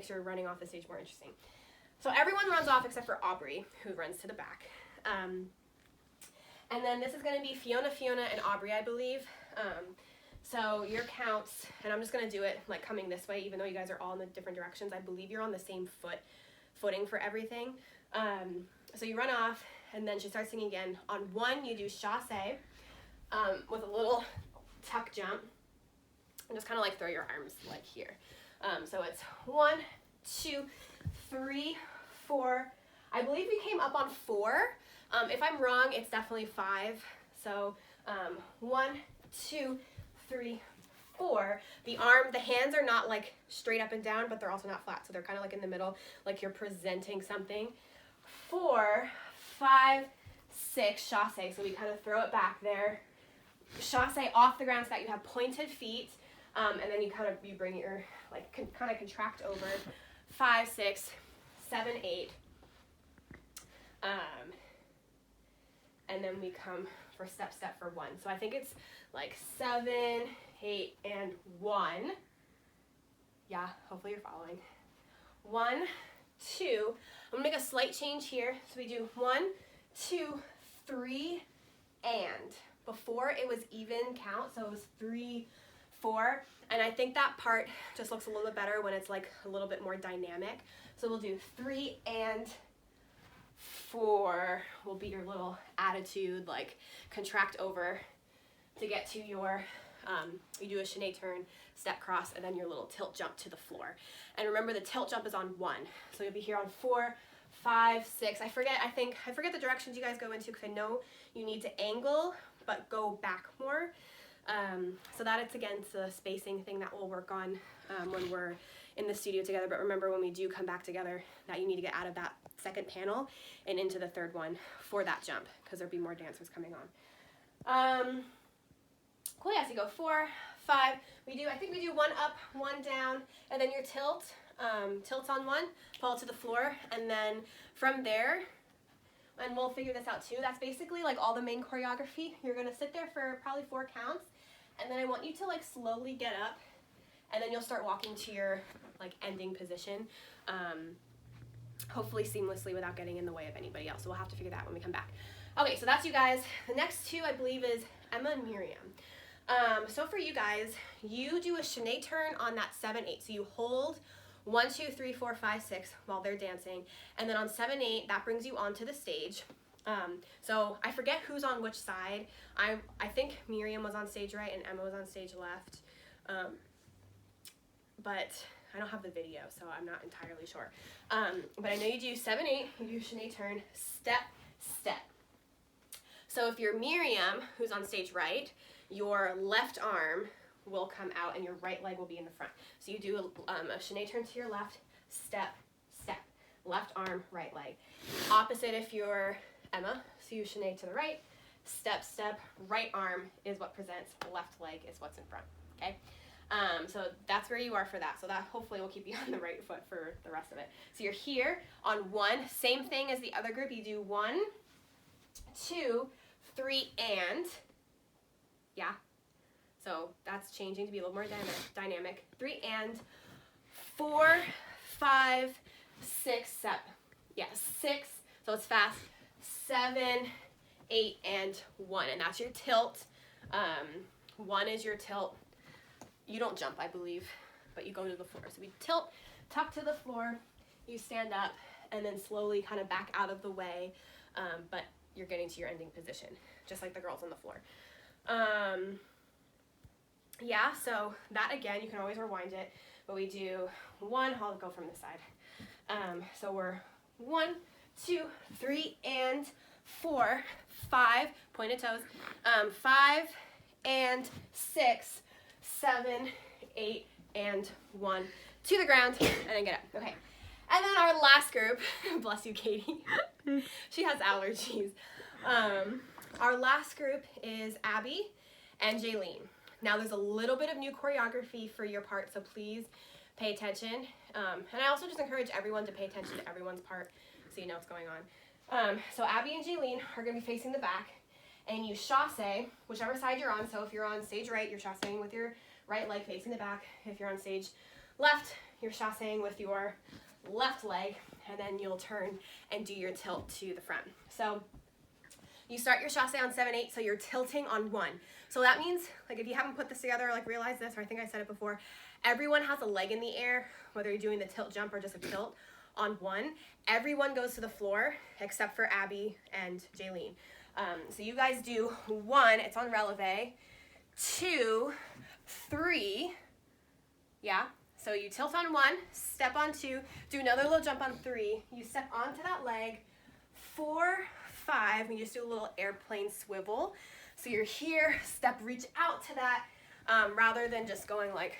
makes your running off the stage more interesting. So everyone runs off except for Aubrey, who runs to the back. And then this is going to be Fiona, and Aubrey, I believe. So your counts, and I'm just going to do it like coming this way, even though you guys are all in the different directions. I believe you're on the same footing for everything. So you run off, and then she starts singing again. On 1, you do chasse with a little tuck jump, and just kind of like throw your arms like here. So it's 1, 2, 3, 4. I believe we came up on 4. If I'm wrong, it's definitely 5. So 1, 2, 3, 4. The hands are not like straight up and down, but they're also not flat. So they're kind of like in the middle, like you're presenting something. 4, 5, 6, chasse. So we kind of throw it back there. Chasse off the ground so that you have pointed feet. And then you bring your, like, kind of contract over. 5, 6, 7, 8. And then we come for step for 1. So I think it's like 7, 8, and 1. Yeah, hopefully you're following. 1, 2. I'm gonna make a slight change here. So we do 1, 2, 3, and. Before it was even count, so it was 3, 4. And I think that part just looks a little bit better when it's like a little bit more dynamic. So we'll do 3 and 4 will be your little attitude, like contract over to get to your, you do a chaîné turn, step cross, and then your little tilt jump to the floor. And remember the tilt jump is on 1. So you'll be here on 4, 5, 6. I forget the directions you guys go into because I know you need to angle, but go back more. So that it's again the spacing thing that we'll work on when we're in the studio together. But remember when we do come back together that you need to get out of that second panel and into the third one for that jump because there'll be more dancers coming on. Cool, yeah, so you go 4, 5. I think we do 1 up, 1 down, and then your tilt. Tilts on 1, fall to the floor, and then from there, and we'll figure this out too, that's basically like all the main choreography. You're gonna sit there for probably 4 counts, and then I want you to like slowly get up, and then you'll start walking to your like ending position, hopefully seamlessly without getting in the way of anybody else. So we'll have to figure that out when we come back. Okay, so that's you guys. The next 2 I believe is Emma and Miriam. So for you guys, you do a chaîné turn on that 7, 8. So you hold 1, 2, 3, 4, 5, 6 while they're dancing, and then on 7, 8 that brings you onto the stage. So I forget who's on which side. I think Miriam was on stage right and Emma was on stage left, but I don't have the video, so I'm not entirely sure. But I know you do 7, 8, you do chaîné turn, step, step. So if you're Miriam, who's on stage right, your left arm will come out and your right leg will be in the front. So you do a chaîné turn to your left, step, step, left arm, right leg. Opposite if you're Emma, so you chaîné to the right, step, step, right arm is what presents, left leg is what's in front, okay? So that's where you are for that. So that hopefully will keep you on the right foot for the rest of it. So you're here on 1, same thing as the other group. You do 1, 2, 3, and, yeah. So that's changing to be a little more dynamic. 3 and 4, 5, 6, 7. Yeah, 6. So it's fast. 7, 8, and 1. And that's your tilt. 1 is your tilt. You don't jump, I believe, but you go to the floor. So we tilt, tuck to the floor, you stand up, and then slowly kind of back out of the way, but you're getting to your ending position, just like the girls on the floor. Yeah, so that again, you can always rewind it, but we do 1, I'll go from this side. So we're 1, 2, 3, and 4, 5, pointed toes, 5 and 6, 7, 8, and 1, to the ground, and then get up. Okay, and then our last group, bless you, Katie, she has allergies. Our last group is Abby and Jaylene. Now there's a little bit of new choreography for your part, so please pay attention. And I also just encourage everyone to pay attention to everyone's part so you know what's going on. So Abby and Jaylene are going to be facing the back, and you chasse whichever side you're on. So if you're on stage right, you're chasseing with your right leg facing the back. If you're on stage left, you're chasseing with your left leg, and then you'll turn and do your tilt to the front. So you start your chasse on 7/8, so you're tilting on 1. So that means, like, if you haven't put this together, like, realize this, or I think I said it before, everyone has a leg in the air, whether you're doing the tilt jump or just a tilt on 1. Everyone goes to the floor except for Abby and Jaylene. So you guys do 1, it's on releve, 2, 3, yeah. So you tilt on 1, step on 2, do another little jump on 3, you step onto that leg, 4, 5, and you just do a little airplane swivel. So you're here, step, reach out to that, rather than just going like,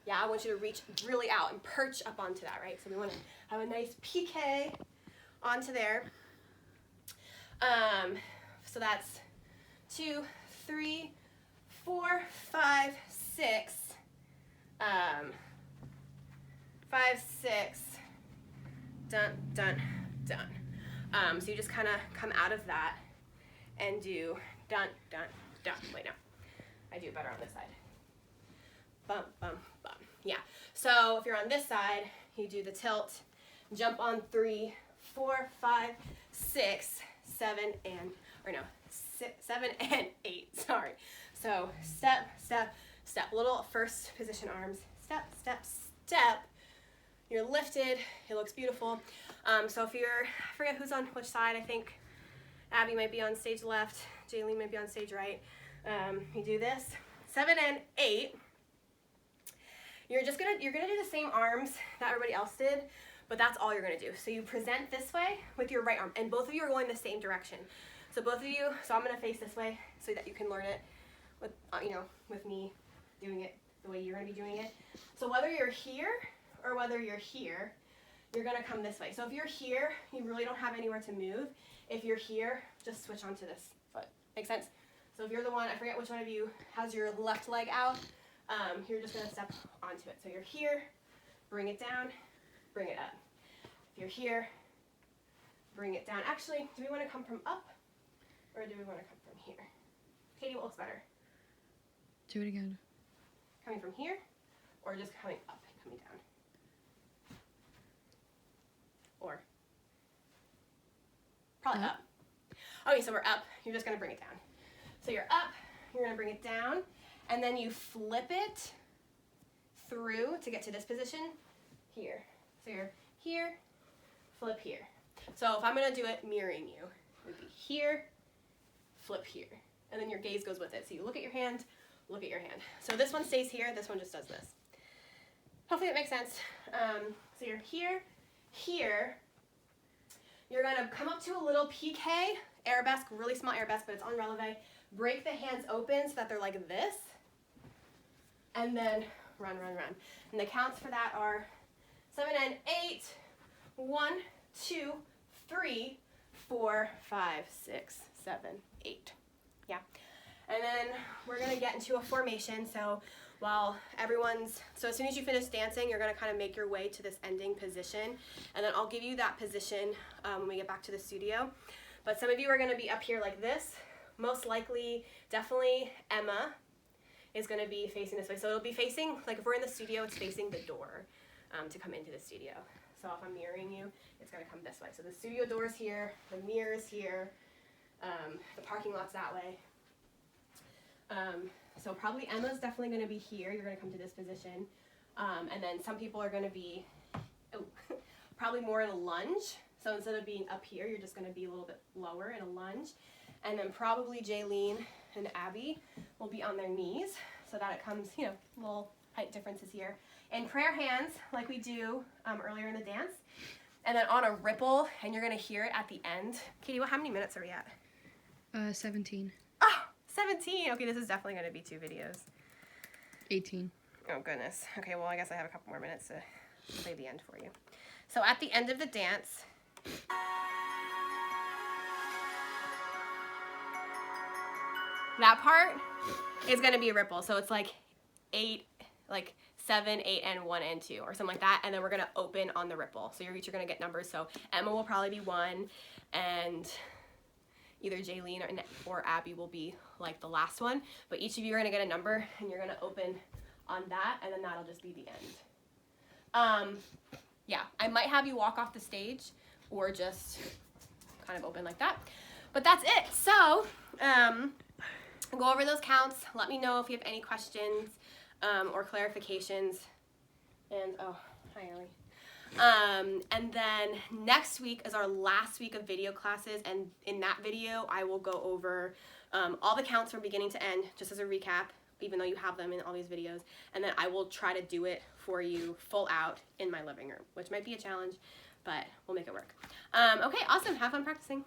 yeah, I want you to reach really out and perch up onto that, right? So we want to have a nice PK onto there. So that's 2, 3, 4, 5, 6, 5, 6, dun, dun, done. So you just kind of come out of that and do dun, dun, dun. Wait, no. I do it better on this side. Bump, bump, bump. Yeah. So if you're on this side, you do the tilt, jump on 3, 4, 5, 6, 7, and, or no, 6, 7 and 8, sorry. So step, step, step. Little first position arms. Step, step, step. You're lifted. It looks beautiful. So if you're, I forget who's on which side. I think Abby might be on stage left. Jaylene might be on stage right. You do this. 7 and 8. You're gonna do the same arms that everybody else did, but that's all you're gonna do. So you present this way with your right arm, and both of you are going the same direction. So both of you. So I'm gonna face this way so that you can learn it with with me doing it the way you're gonna be doing it. So whether you're here or whether you're here, you're gonna come this way. So if you're here, you really don't have anywhere to move. If you're here, just switch onto this foot. Make sense? So if you're the one, I forget which one of you has your left leg out, you're just gonna step onto it. So you're here, bring it down, bring it up. If you're here, bring it down. Actually, do we wanna come from up or do we wanna come from here? Katie, what looks better? Do it again. Coming from here or just coming up and coming down? Or probably up. Okay, so we're up. You're just gonna bring it down. So you're up, you're gonna bring it down, and then you flip it through to get to this position here. So you're here, flip here. So if I'm gonna do it mirroring you, it would be here, flip here. And then your gaze goes with it. So you look at your hand, look at your hand. So this one stays here, this one just does this. Hopefully it makes sense. So you're here, here. You're gonna come up to a little PK, arabesque, really small arabesque, but it's on releve. Break the hands open so that they're like this. And then run, run, run. And the counts for that are 7 and 8. 1, 2, 3, 4, 5, 6, 7, 8. Yeah. And then we're gonna get into a formation. So while so as soon as you finish dancing, you're gonna kind of make your way to this ending position. And then I'll give you that position when we get back to the studio. But some of you are gonna be up here like this. Most likely, definitely Emma is gonna be facing this way. So it'll be facing, like if we're in the studio, it's facing the door to come into the studio. So if I'm mirroring you, it's gonna come this way. So the studio door's here, the mirror's here, the parking lot's that way. So probably Emma's definitely gonna be here. You're gonna come to this position. And then some people are gonna be, probably more in a lunge. So instead of being up here, you're just gonna be a little bit lower in a lunge. And then probably Jaylene and Abby will be on their knees so that it comes, little height differences here. And prayer hands like we do earlier in the dance. And then on a ripple, and you're gonna hear it at the end. Katie, how many minutes are we at? 17. Oh, 17. Okay, this is definitely gonna be 2 videos. 18. Oh goodness. Okay, well I guess I have a couple more minutes to play the end for you. So at the end of the dance, that part is gonna be a ripple. So it's like 7, 8, and 1 and 2, or something like that. And then we're gonna open on the ripple. So you're each gonna get numbers. So Emma will probably be 1, and either Jaylene or Abby will be like the last one. But each of you are gonna get a number, and you're gonna open on that, and then that'll just be the end. Yeah, I might have you walk off the stage or just kind of open like that. But that's it. So, go over those counts. Let me know if you have any questions or clarifications. And, oh, hi, Ellie. And then next week is our last week of video classes. And in that video, I will go over all the counts from beginning to end, just as a recap, even though you have them in all these videos. And then I will try to do it for you full out in my living room, which might be a challenge, but we'll make it work. Okay, awesome. Have fun practicing.